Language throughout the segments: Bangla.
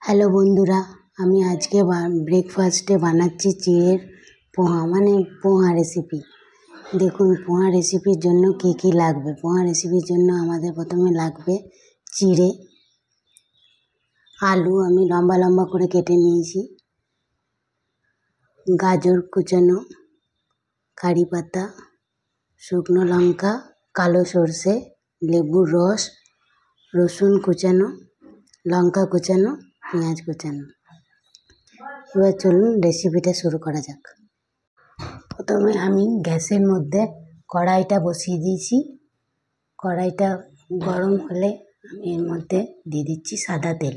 হ্যালো বন্ধুরা, আমি আজকে ব্রেকফাস্টে বানাচ্ছি চিড়ের পোহা, মানে পোহা রেসিপি। দেখুন পোহা রেসিপির জন্য কী কী লাগবে। পোহা রেসিপির জন্য আমাদের প্রথমে লাগবে চিড়ে, আলু আমি লম্বা লম্বা করে কেটে নিয়েছি, গাজর কুচানো, কারি পাতা, শুকনো লঙ্কা, কালো সর্ষে, লেবুর রস, রসুন কুচানো, লঙ্কা কুচানো, পেঁয়াজ কুচানো। এবার চলুন রেসিপিটা শুরু করা যাক। প্রথমে আমি গ্যাসের মধ্যে কড়াইটা বসিয়ে দিয়েছি। কড়াইটা গরম হলে আমি এর মধ্যে দিয়ে দিচ্ছি সাদা তেল।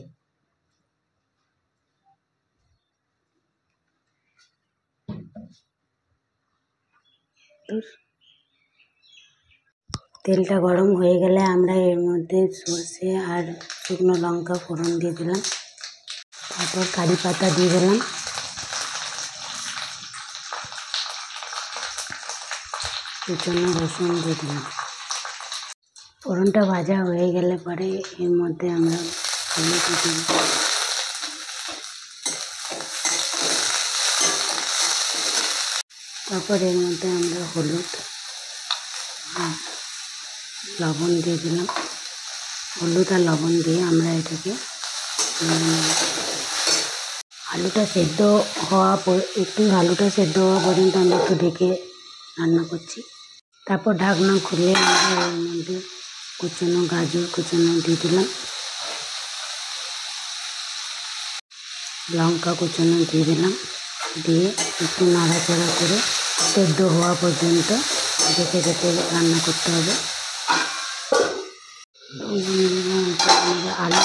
তেলটা গরম হয়ে গেলে আমরা এর মধ্যে সর্ষে আর শুকনো লঙ্কা ফোড়ন দিয়ে দিলাম। তারপর কারি পাতা দিয়ে দিলাম, কুচানো রসুন দিয়ে দিলাম। ফোড়নটা ভাজা হয়ে গেলে পরে এর মধ্যে আমরা হলুদ দিয়ে দিলাম। তারপর এর মধ্যে আমরা হলুদ আর লবণ দিয়ে দিলাম। হলুদ আর লবণ দিয়ে আমরা এটাকে আলুটা সেদ্ধ হওয়া পর্যন্ত আমরা একটু ঢেকে রান্না করছি। তারপর ঢাকনা খুলে আমরা এর মধ্যে কুচানো গাজর কুচানো দিয়ে দিলাম, লঙ্কা কুচানো দিয়ে দিলাম, দিয়ে একটু নাড়াচাড়া করে সেদ্ধ হওয়া পর্যন্ত দেখে দেখে রান্না করতে হবে। আলু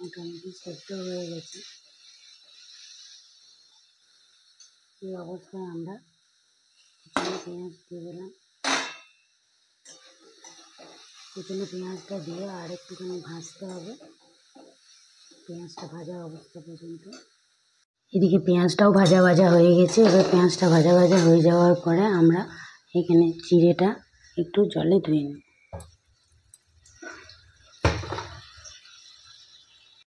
মোটামুটি সেদ্ধ হয়ে গেছে। এই অবস্থায় আমরা কুচানো পেঁয়াজ দিয়ে দিলাম। কুচানো পেঁয়াজটা দিয়ে আর একটুখানি ভাজতে হবে, পেঁয়াজটা ভাজা অবস্থা পর্যন্ত। এদিকে পেঁয়াজটাও ভাজা ভাজা হয়ে গেছে। এবার পেঁয়াজটা ভাজা ভাজা হয়ে যাওয়ার পরে আমরা এখানে চিড়েটা একটু জলে ধুয়ে নেব।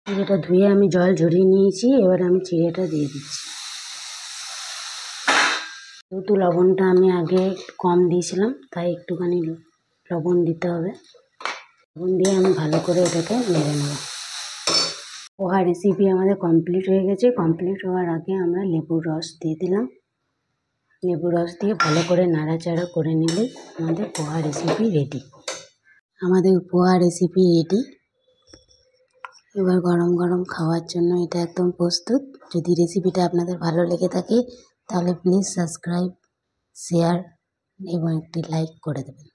চিড়েটা ধুয়ে আমি জল ঝরিয়ে নিয়েছি। এবার আমি চিড়েটা দিয়ে দিচ্ছি। যেহেতু লবণটা আমি আগে কম দিয়েছিলাম, তাই একটুখানি লবণ দিতে হবে। লবণ দিয়ে আমি ভালো করে এটাকে নেড়ে নেব। পোহা রেসিপি আমাদের কমপ্লিট হয়ে গেছে। কমপ্লিট হওয়ার আগে আমরা লেবুর রস দিয়ে দিলাম। লেবুর রস দিয়ে ভালো করে নাড়াচাড়া করে নিলেই আমাদের পোহা রেসিপি রেডি। আমাদের পোহা রেসিপি রেডি। এবার গরম গরম খাওয়ার জন্য এটা একদম প্রস্তুত। যদি রেসিপিটা আপনাদের ভালো লেগে থাকে তাহলে প্লিজ সাবস্ক্রাইব, শেয়ার এবং একটি লাইক করে দেবেন।